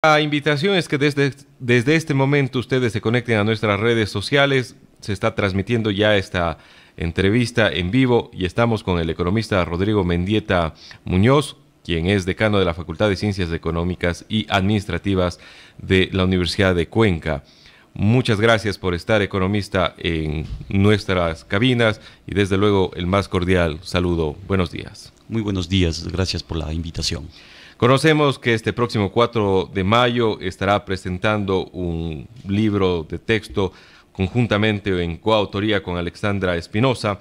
La invitación es que desde este momento ustedes se conecten a nuestras redes sociales. Se está transmitiendo ya esta entrevista en vivo y estamos con el economista Rodrigo Mendieta Muñoz, quien es decano de la Facultad de Ciencias Económicas y Administrativas de la Universidad de Cuenca. Muchas gracias por estar, economista, en nuestras cabinas y desde luego el más cordial saludo. Buenos días. Muy buenos días, gracias por la invitación. Conocemos que este próximo 4 de mayo estará presentando un libro de texto conjuntamente en coautoría con Alexandra Espinosa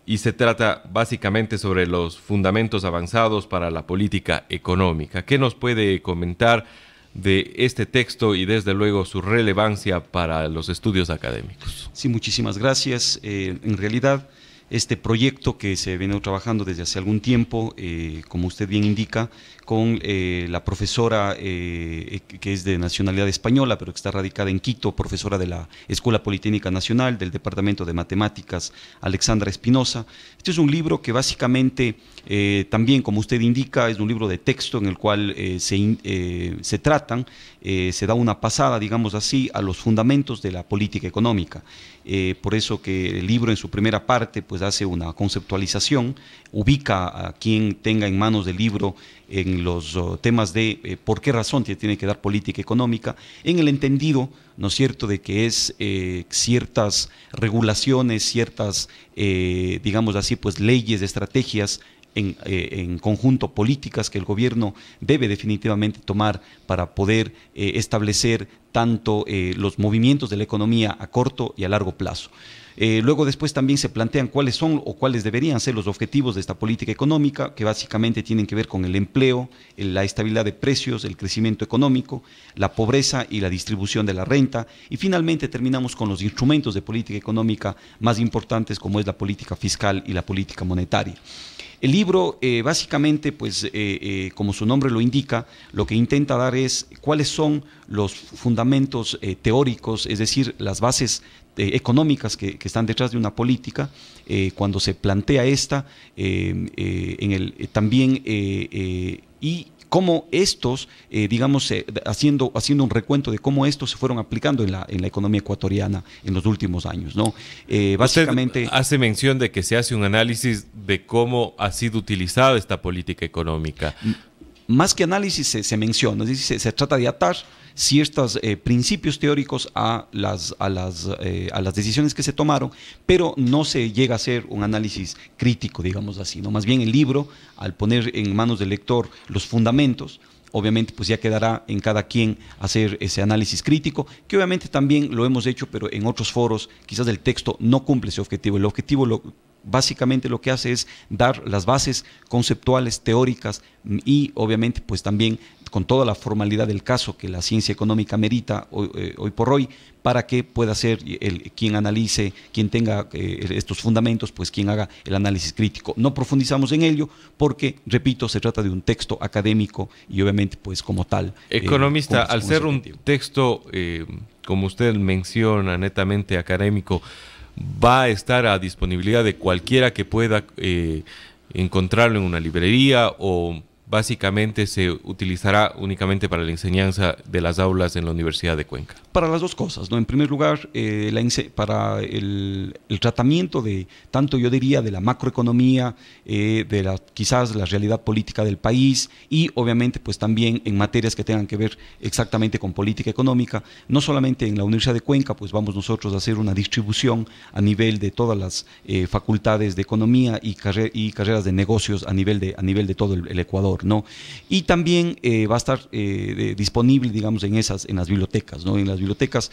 y se trata básicamente sobre los fundamentos avanzados para la política económica. ¿Qué nos puede comentar de este texto y desde luego su relevancia para los estudios académicos? Sí, muchísimas gracias. En realidad, este proyecto que se viene trabajando desde hace algún tiempo, como usted bien indica, con la profesora que es de nacionalidad española, pero que está radicada en Quito, profesora de la Escuela Politécnica Nacional, del Departamento de Matemáticas, Alexandra Espinosa. Este es un libro que básicamente, también como usted indica, es un libro de texto en el cual se tratan, se da una pasada, digamos así, a los fundamentos de la política económica. Por eso que el libro en su primera parte pues hace una conceptualización, ubica a quien tenga en manos del libro en los temas de por qué razón tiene que dar política económica, en el entendido, ¿no es cierto?, de que es ciertas regulaciones, ciertas, digamos así, pues leyes, estrategias, en conjunto políticas que el gobierno debe definitivamente tomar para poder establecer tanto los movimientos de la economía a corto y a largo plazo. Luego después también se plantean cuáles son o cuáles deberían ser los objetivos de esta política económica, que básicamente tienen que ver con el empleo, la estabilidad de precios, el crecimiento económico, la pobreza y la distribución de la renta, y finalmente terminamos con los instrumentos de política económica más importantes, como es la política fiscal y la política monetaria. El libro básicamente, pues como su nombre lo indica, lo que intenta dar es cuáles son los fundamentos teóricos, es decir, las bases económicas que están detrás de una política, cuando se plantea esta, también y cómo estos, digamos, haciendo un recuento de cómo estos se fueron aplicando en la economía ecuatoriana en los últimos años, ¿no? Básicamente usted hace mención de que se hace un análisis de cómo ha sido utilizada esta política económica. Más que análisis se menciona, es decir, se trata de atar ciertos principios teóricos a las decisiones que se tomaron, pero no se llega a hacer un análisis crítico, digamos así, ¿no? Más bien el libro, al poner en manos del lector los fundamentos, obviamente pues ya quedará en cada quien hacer ese análisis crítico, que obviamente también lo hemos hecho, pero en otros foros quizás el texto no cumple ese objetivo. El objetivo básicamente lo que hace es dar las bases conceptuales, teóricas y obviamente pues también con toda la formalidad del caso que la ciencia económica merita hoy por hoy, para que pueda ser quien analice, quien tenga estos fundamentos, pues quien haga el análisis crítico. No profundizamos en ello porque, repito, se trata de un texto académico y obviamente pues como tal. Economista, al ser un texto, como usted menciona, netamente académico, ¿va a estar a disponibilidad de cualquiera que pueda encontrarlo en una librería o básicamente se utilizará únicamente para la enseñanza de las aulas en la Universidad de Cuenca? Para las dos cosas, ¿no? En primer lugar, para el tratamiento de, tanto yo diría, de la macroeconomía, quizás la realidad política del país y obviamente pues también en materias que tengan que ver exactamente con política económica, no solamente en la Universidad de Cuenca, pues vamos nosotros a hacer una distribución a nivel de todas las facultades de economía y carreras de negocios a nivel de todo el Ecuador, ¿no? Y también va a estar disponible, digamos, en las bibliotecas, ¿no? En las bibliotecas,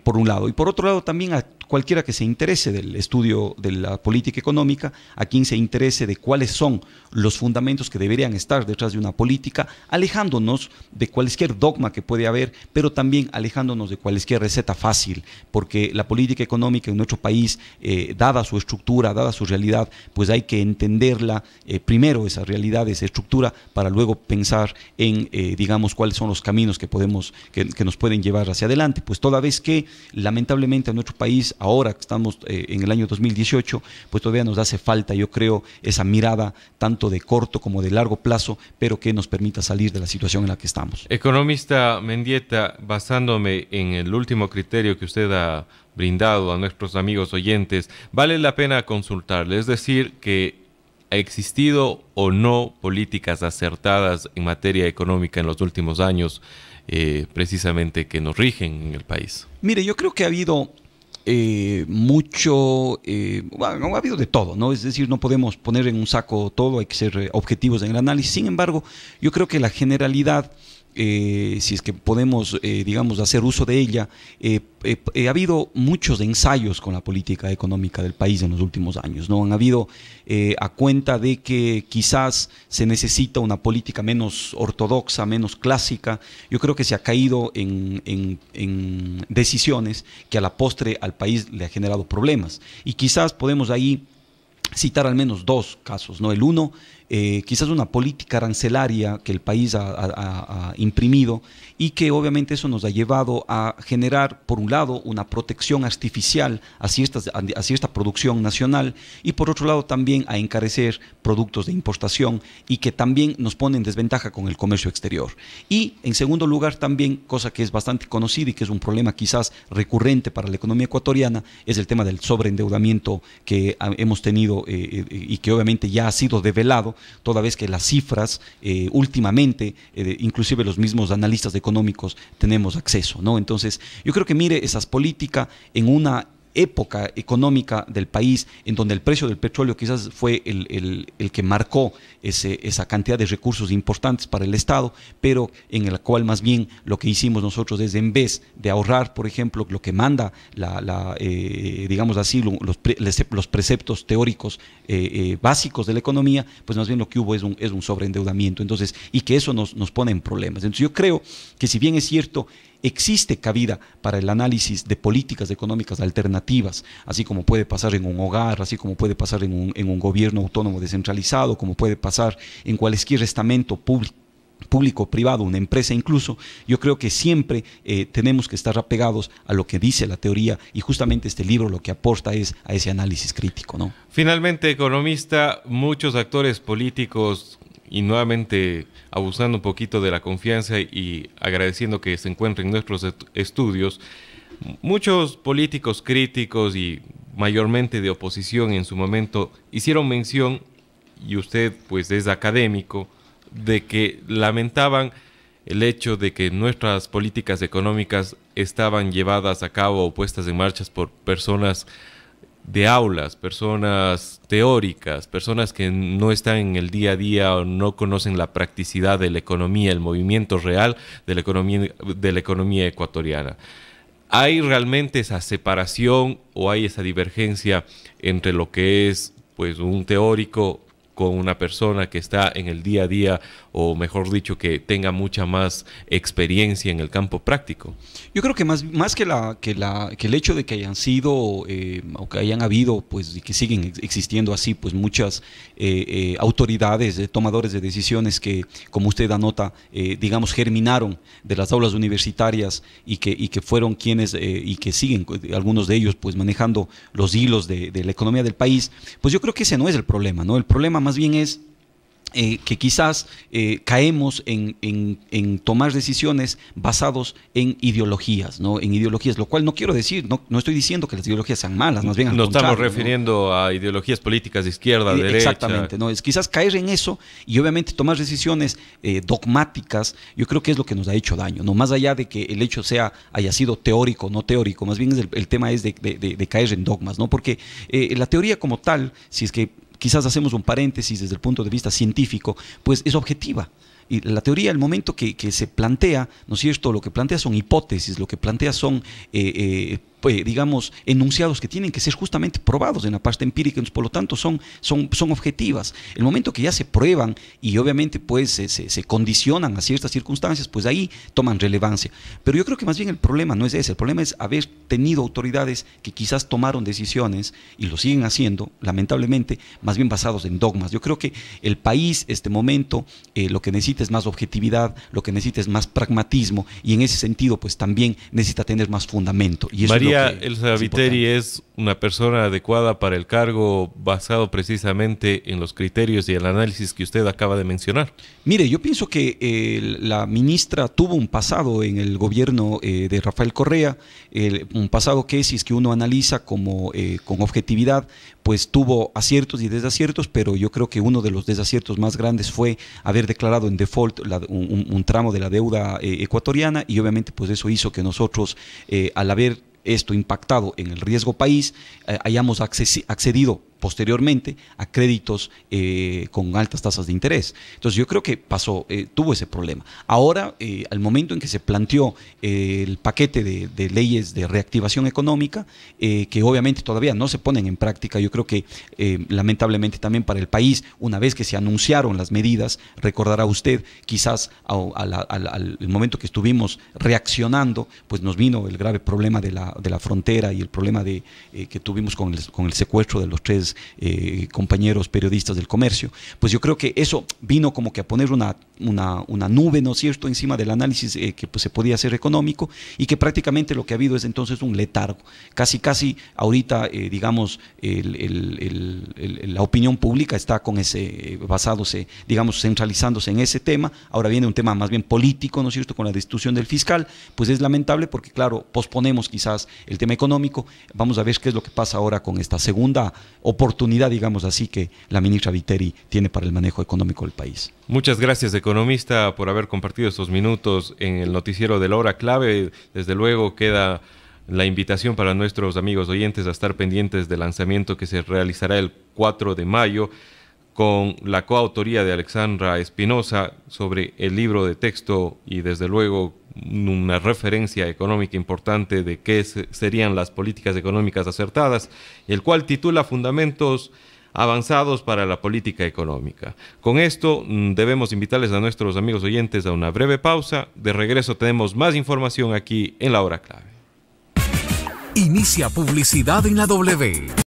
por un lado, y por otro lado también a cualquiera que se interese del estudio de la política económica, a quien se interese de cuáles son los fundamentos que deberían estar detrás de una política, alejándonos de cualquier dogma que puede haber, pero también alejándonos de cualquier receta fácil, porque la política económica en nuestro país, dada su estructura, dada su realidad, pues hay que entenderla, primero esa realidad, esa estructura, para luego pensar en, digamos, cuáles son los caminos que nos pueden llevar hacia adelante, pues toda vez que lamentablemente en nuestro país país, ahora que estamos en el año 2018, pues todavía nos hace falta, yo creo, esa mirada tanto de corto como de largo plazo, pero que nos permita salir de la situación en la que estamos. Economista Mendieta, basándome en el último criterio que usted ha brindado a nuestros amigos oyentes, vale la pena consultarle, es decir, que ¿ha existido o no políticas acertadas en materia económica en los últimos años, precisamente que nos rigen en el país? Mire, yo creo que ha habido bueno, ha habido de todo, ¿no? Es decir, no podemos poner en un saco todo, hay que ser objetivos en el análisis. Sin embargo, yo creo que la generalidad, si es que podemos, digamos, hacer uso de ella, ha habido muchos ensayos con la política económica del país en los últimos años, ¿no? Han habido, a cuenta de que quizás se necesita una política menos ortodoxa, menos clásica. Yo creo que se ha caído en decisiones que a la postre al país le ha generado problemas. Y quizás podemos ahí citar al menos dos casos, ¿no? El uno, quizás una política arancelaria que el país ha imprimido y que obviamente eso nos ha llevado a generar, por un lado, una protección artificial hacia esta producción nacional y por otro lado también a encarecer productos de importación y que también nos pone en desventaja con el comercio exterior. Y en segundo lugar también, cosa que es bastante conocida y que es un problema quizás recurrente para la economía ecuatoriana, es el tema del sobreendeudamiento que hemos tenido y que obviamente ya ha sido develado, toda vez que las cifras últimamente, inclusive los mismos analistas económicos tenemos acceso, ¿no? Entonces, yo creo que mire esas políticas en una época económica del país en donde el precio del petróleo quizás fue el que marcó esa cantidad de recursos importantes para el Estado, pero en el cual más bien lo que hicimos nosotros es, en vez de ahorrar, por ejemplo, lo que manda digamos así, los preceptos teóricos básicos de la economía, pues más bien lo que hubo es un sobreendeudamiento. Entonces, y que eso nos pone en problemas. Entonces yo creo que, si bien es cierto, existe cabida para el análisis de políticas económicas alternativas, así como puede pasar en un hogar, así como puede pasar en un gobierno autónomo descentralizado, como puede pasar en cualquier estamento público, privado, una empresa incluso. Yo creo que siempre tenemos que estar apegados a lo que dice la teoría, y justamente este libro lo que aporta es a ese análisis crítico, ¿no? Finalmente, economista, muchos actores políticos, y nuevamente abusando un poquito de la confianza y agradeciendo que se encuentren nuestros estudios, muchos políticos críticos y mayormente de oposición en su momento hicieron mención, y usted pues es académico, de que lamentaban el hecho de que nuestras políticas económicas estaban llevadas a cabo o puestas en marcha por personas de aulas, personas teóricas, personas que no están en el día a día o no conocen la practicidad de la economía, el movimiento real de la economía ecuatoriana. ¿Hay realmente esa separación o hay esa divergencia entre lo que es pues un teórico con una persona que está en el día a día, o mejor dicho, que tenga mucha más experiencia en el campo práctico? Yo creo que más que el hecho de que hayan sido o que hayan habido, pues, y que siguen existiendo así, pues muchas autoridades, tomadores de decisiones que, como usted anota, digamos, germinaron de las aulas universitarias y que fueron quienes y que siguen, algunos de ellos, pues manejando los hilos de la economía del país, pues yo creo que ese no es el problema, ¿no? El problema más bien es que quizás caemos en tomar decisiones basados en ideologías, ¿no? En ideologías, lo cual no quiero decir, no estoy diciendo que las ideologías sean malas, más bien al contrario, estamos refiriendo, ¿no?, a ideologías políticas de izquierda, derecha. Exactamente, ¿no? Es quizás caer en eso y obviamente tomar decisiones dogmáticas. Yo creo que es lo que nos ha hecho daño, ¿no? Más allá de que el hecho haya sido teórico o no teórico, más bien el tema es de caer en dogmas, ¿no? Porque la teoría como tal, si es que quizás hacemos un paréntesis desde el punto de vista científico, pues es objetiva. Y la teoría, el momento que se plantea, ¿no es cierto?, lo que plantea son hipótesis, lo que plantea son, digamos, enunciados que tienen que ser justamente probados en la parte empírica, entonces, por lo tanto son objetivas. El momento que ya se prueban y obviamente pues se condicionan a ciertas circunstancias, pues ahí toman relevancia. Pero yo creo que más bien el problema no es ese, el problema es haber tenido autoridades que quizás tomaron decisiones y lo siguen haciendo, lamentablemente, más bien basados en dogmas. Yo creo que el país, este momento, lo que necesita es más objetividad, lo que necesita es más pragmatismo, y en ese sentido pues también necesita tener más fundamento. Y eso María día Elsa Viteri es una persona adecuada para el cargo basado precisamente en los criterios y el análisis que usted acaba de mencionar? Mire, yo pienso que la ministra tuvo un pasado en el gobierno de Rafael Correa, un pasado que, si es que uno analiza como con objetividad, pues tuvo aciertos y desaciertos, pero yo creo que uno de los desaciertos más grandes fue haber declarado en default un tramo de la deuda ecuatoriana, y obviamente pues eso hizo que nosotros, al haber esto impactado en el riesgo país, hayamos accedido posteriormente a créditos con altas tasas de interés. Entonces yo creo que tuvo ese problema. Ahora, al momento en que se planteó el paquete de leyes de reactivación económica, que obviamente todavía no se ponen en práctica, yo creo que lamentablemente también para el país, una vez que se anunciaron las medidas, recordará usted, quizás al momento que estuvimos reaccionando, pues nos vino el grave problema de la frontera y el problema que tuvimos con el secuestro de los 3 compañeros periodistas del comercio. Pues yo creo que eso vino como que a poner una nube, ¿no es cierto?, encima del análisis que pues, se podía hacer económico, y que prácticamente lo que ha habido es entonces un letargo. Casi ahorita, digamos, la opinión pública está con centralizándose en ese tema. Ahora viene un tema más bien político, ¿no es cierto?, con la destitución del fiscal. Pues es lamentable porque, claro, posponemos quizás el tema económico. Vamos a ver qué es lo que pasa ahora con esta segunda oportunidad, digamos así, que la ministra Viteri tiene para el manejo económico del país. Muchas gracias, economista, por haber compartido estos minutos en el noticiero de la hora clave. Desde luego queda la invitación para nuestros amigos oyentes a estar pendientes del lanzamiento que se realizará el 4 de mayo con la coautoría de Alexandra Espinosa sobre el libro de texto y desde luego una referencia económica importante de qué serían las políticas económicas acertadas, el cual titula Fundamentos avanzados para la política económica. Con esto debemos invitarles a nuestros amigos oyentes a una breve pausa. De regreso tenemos más información aquí en La Hora Clave. Inicia publicidad en la W.